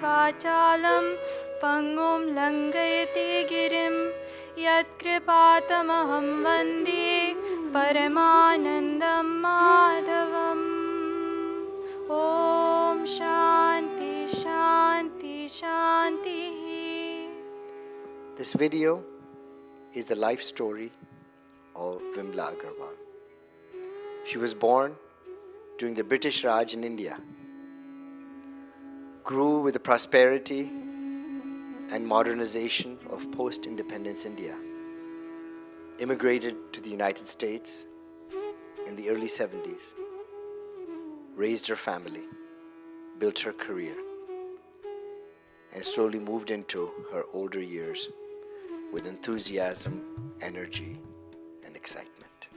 वाचालं पङ्गुं लङ्घयति गिरिं यत्कृपातमहं वन्दे परमानन्दं माधवम् ॐ शान्ति शान्ति शान्तिः. This video is the life story of Vimla Aggarwal. She was born during the British Raj in India, grew with the prosperity and modernization of post-independence India, immigrated to the United States in the early 70s, raised her family, built her career, and slowly moved into her older years with enthusiasm, energy, and excitement.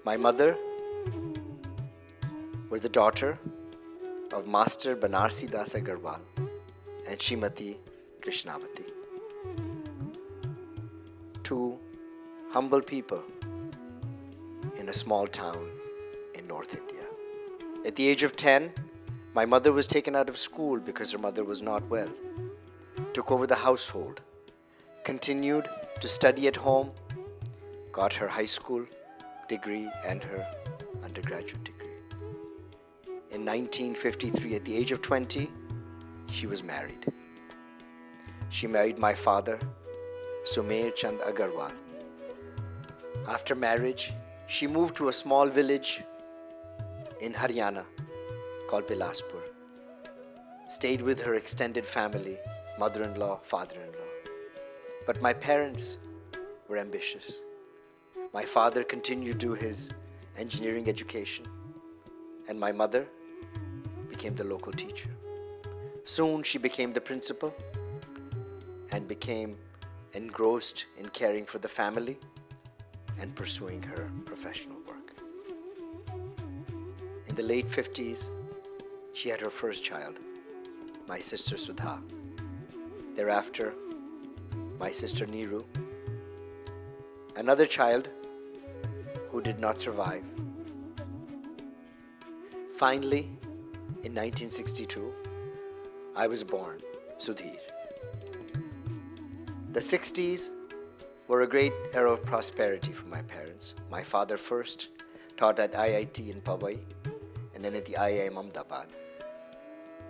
My mother was the daughter of Master Banarsi Das Aggarwal and Srimati Krishnavati, two humble people in a small town in North India. At the age of 10, my mother was taken out of school because her mother was not well, took over the household, continued to study at home, got her high school degree and her undergraduate degree. In 1953, at the age of 20, she was married. She married my father, Sumer Chand Aggarwal. After marriage, she moved to a small village in Haryana called Bilaspur. Stayed with her extended family, mother-in-law, father-in-law. But my parents were ambitious. My father continued to do his engineering education, and my mother became the local teacher. Soon she became the principal and became engrossed in caring for the family and pursuing her professional work. In the late 50s, she had her first child, my sister Sudha. Thereafter, my sister Neeru, another child who did not survive. Finally, in 1962, I was born, Sudhir. The 60s were a great era of prosperity for my parents. My father first taught at IIT in Powai and then at the IIM Ahmedabad.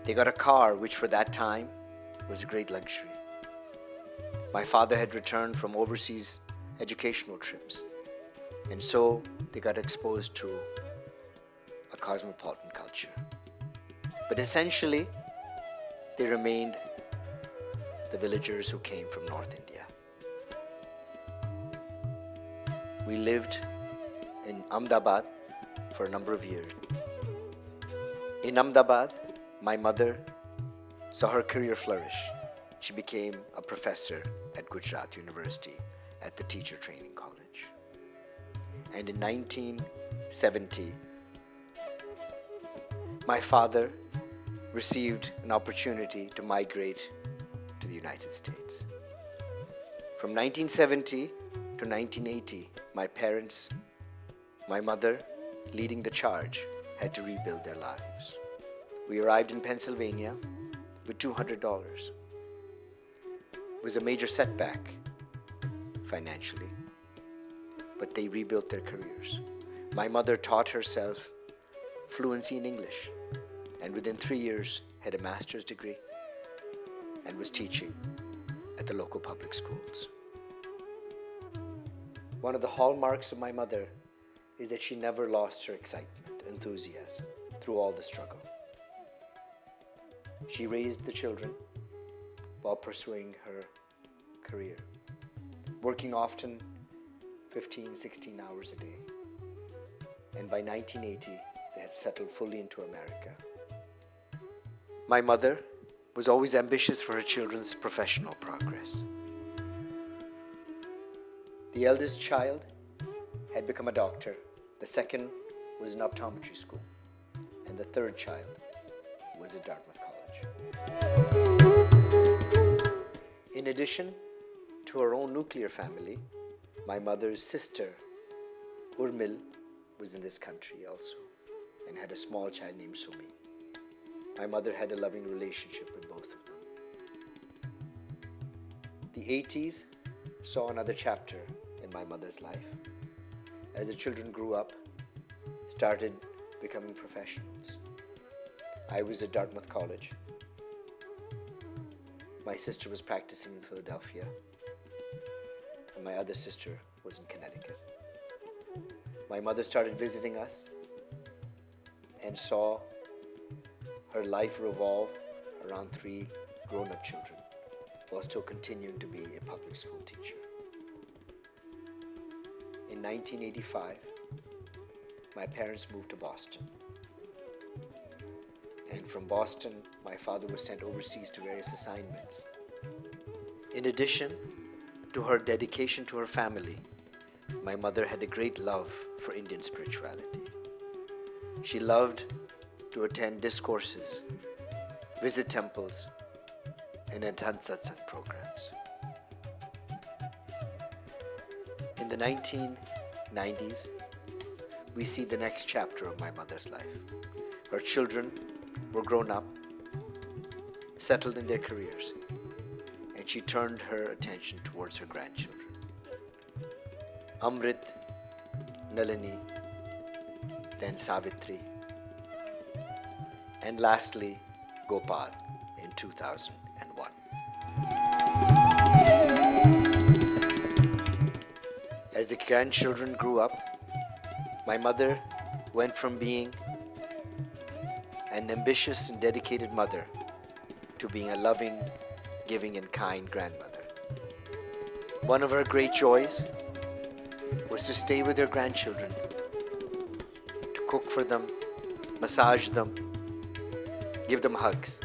They got a car which for that time was a great luxury. My father had returned from overseas educational trips, and so they got exposed to a cosmopolitan culture. But essentially, they remained the villagers who came from North India. We lived in Ahmedabad for a number of years. In Ahmedabad, my mother saw her career flourish. She became a professor at Gujarat University at the Teacher Training College. And in 1970, my father received an opportunity to migrate to the United States. From 1970 to 1980, my parents, my mother leading the charge, had to rebuild their lives. We arrived in Pennsylvania with $200. It was a major setback financially, but they rebuilt their careers. My mother taught herself fluency in English, and within 3 years had a master's degree and was teaching at the local public schools. One of the hallmarks of my mother is that she never lost her excitement, enthusiasm through all the struggle. She raised the children while pursuing her career, working often 15, 16 hours a day. And by 1980, they had settled fully into America. My mother was always ambitious for her children's professional progress. The eldest child had become a doctor, the second was in optometry school, and the third child was at Dartmouth College. In addition to her own nuclear family, my mother's sister, Urmil, was in this country also and had a small child named Sumi. my mother had a loving relationship with both of them. The 80s saw another chapter in my mother's life. As the children grew up, started becoming professionals. I was at Dartmouth College. My sister was practicing in Philadelphia, and my other sister was in Connecticut. My mother started visiting us and saw her life revolve around 3 grown-up children while still continuing to be a public school teacher. In 1985, my parents moved to Boston. And from Boston, my father was sent overseas to various assignments. In addition to her dedication to her family, my mother had a great love for Indian spirituality. She loved to attend discourses, visit temples, and attend satsang programs. In the 1990s, we see the next chapter of my mother's life. Her children were grown up, settled in their careers, and she turned her attention towards her grandchildren. Amrit, Nalini, then Savitri, and lastly Gopal in 2001. As the grandchildren grew up, my mother went from being an ambitious and dedicated mother to being a loving, giving, and kind grandmother. One of her great joys was to stay with her grandchildren, to cook for them, massage them, give them hugs.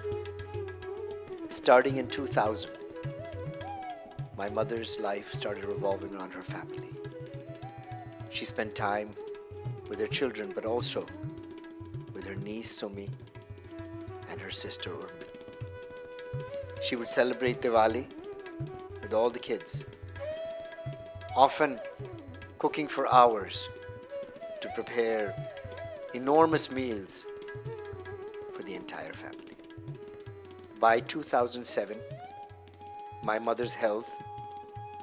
Starting in 2000, my mother's life started revolving around her family. She spent time with her children, but also with her niece Sumi and her sister Urmi. She would celebrate Diwali with all the kids, often cooking for hours to prepare enormous meals for the entire family. By 2007, my mother's health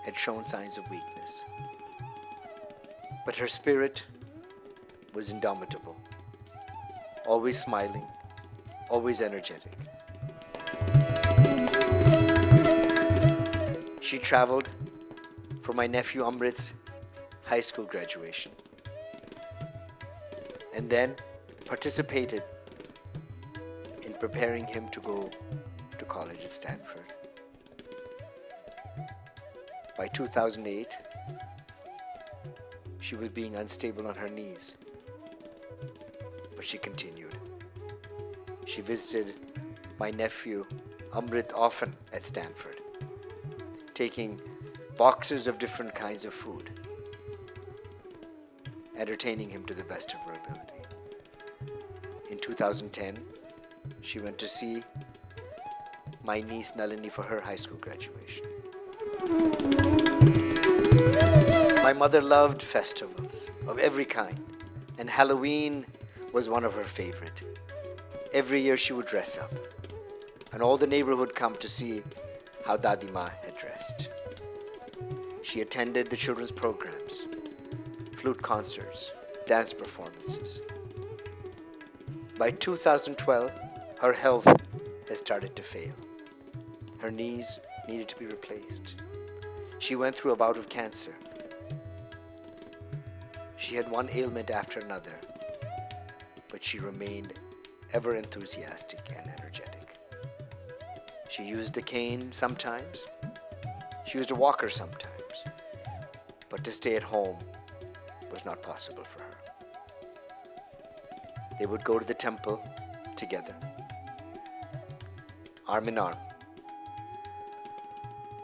had shown signs of weakness, but her spirit was indomitable, always smiling, always energetic. She traveled for my nephew Amrit's high school graduation and then participated in preparing him to go to college at Stanford. By 2008, she was being unstable on her knees, but she continued. She visited my nephew Amrit often at Stanford, taking boxes of different kinds of food, entertaining him to the best of her ability. In 2010, she went to see my niece Nalini for her high school graduation. My mother loved festivals of every kind, and Halloween was one of her favorite. Every year she would dress up, and all the neighborhood come to see how Dadi Ma had dressed. She attended the children's programs, flute concerts, dance performances. By 2012, her health had started to fail. Her knees needed to be replaced. She went through a bout of cancer. She had one ailment after another, but she remained ever enthusiastic and energetic. She used the cane sometimes. She used a walker sometimes. But to stay at home was not possible for her. They would go to the temple together, arm in arm.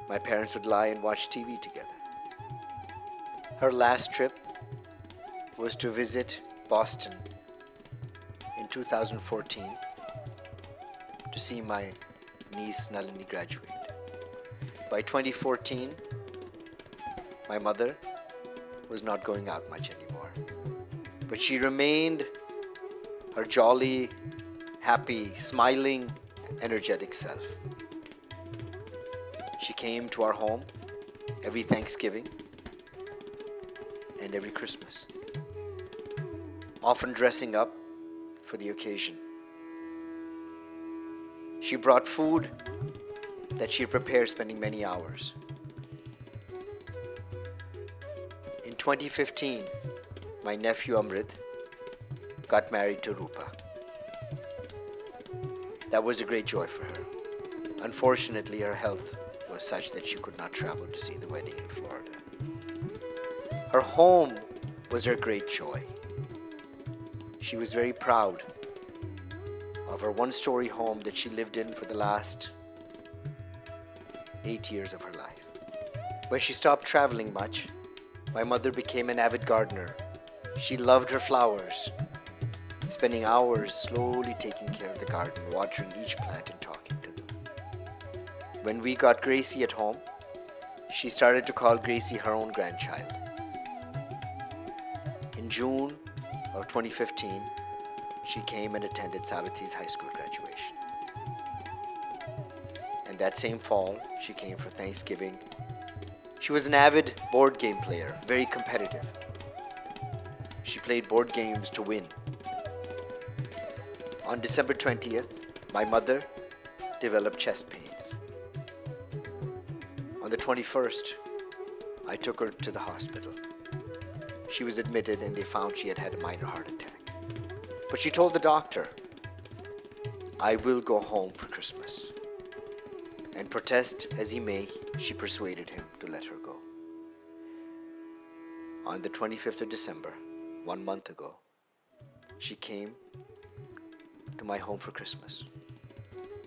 My parents would lie and watch TV together. Her last trip was to visit Boston in 2014 to see my niece Nalini graduate. By 2014, my mother was not going out much anymore, but she remained her jolly, happy, smiling, energetic self. She came to our home every Thanksgiving and every Christmas, often dressing up for the occasion. She brought food that she prepared, spending many hours. In 2015, my nephew Amrit got married to Rupa. That was a great joy for her. Unfortunately, her health was such that she could not travel to see the wedding in Florida. Her home was her great joy. She was very proud of her one-story home that she lived in for the last 8 years of her life. When she stopped traveling much, my mother became an avid gardener. She loved her flowers, spending hours slowly taking care of the garden, watering each plant and talking to them. When we got Gracie at home, she started to call Gracie her own grandchild. In June of 2015, she came and attended Savitri's high school graduation. And that same fall, she came for Thanksgiving. She was an avid board game player, very competitive. She played board games to win. On December 20th, my mother developed chest pains. On the 21st, I took her to the hospital. She was admitted and they found she had had a minor heart attack. But she told the doctor, "I will go home for Christmas." And protest as he may, she persuaded him to let her go. On the 25th of December, 1 month ago, she came to my home for Christmas.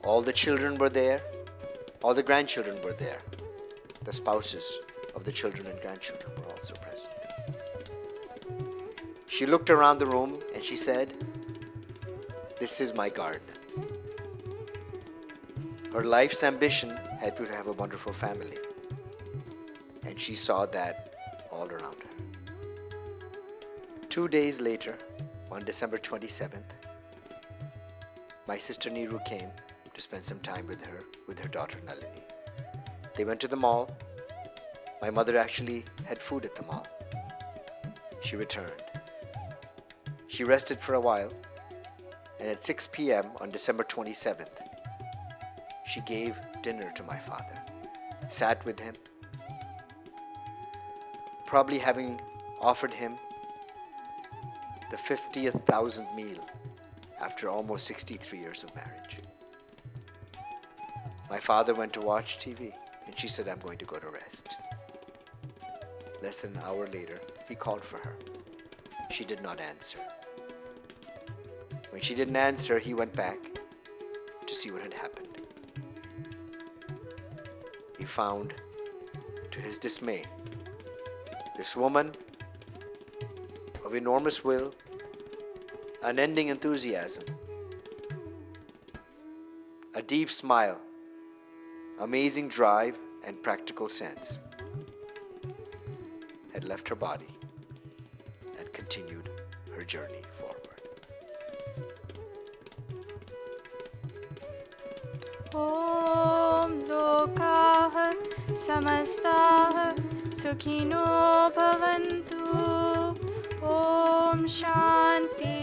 All the children were there. All the grandchildren were there. The spouses of the children and grandchildren were also present. She looked around the room and she said, "This is my garden." Her life's ambition had been to have a wonderful family. And she saw that all around her. 2 days later, on December 27th, my sister Neeru came to spend some time with her daughter Nalini. They went to the mall. My mother actually had food at the mall. She returned. She rested for a while, and at 6 p.m. on December 27th, she gave dinner to my father, sat with him, probably having offered him the 50th thousandth meal after almost 63 years of marriage. My father went to watch TV, and she said, "I'm going to go to rest." Less than an hour later, he called for her. She did not answer. When she didn't answer, he went back to see what had happened. He found, to his dismay, this woman of enormous will, unending enthusiasm, a deep smile, amazing drive, and practical sense, had left her body and continued her journey forward. ॐ लोकाः समस्ताः सुखिनो भवन्तु। ॐ शान्ति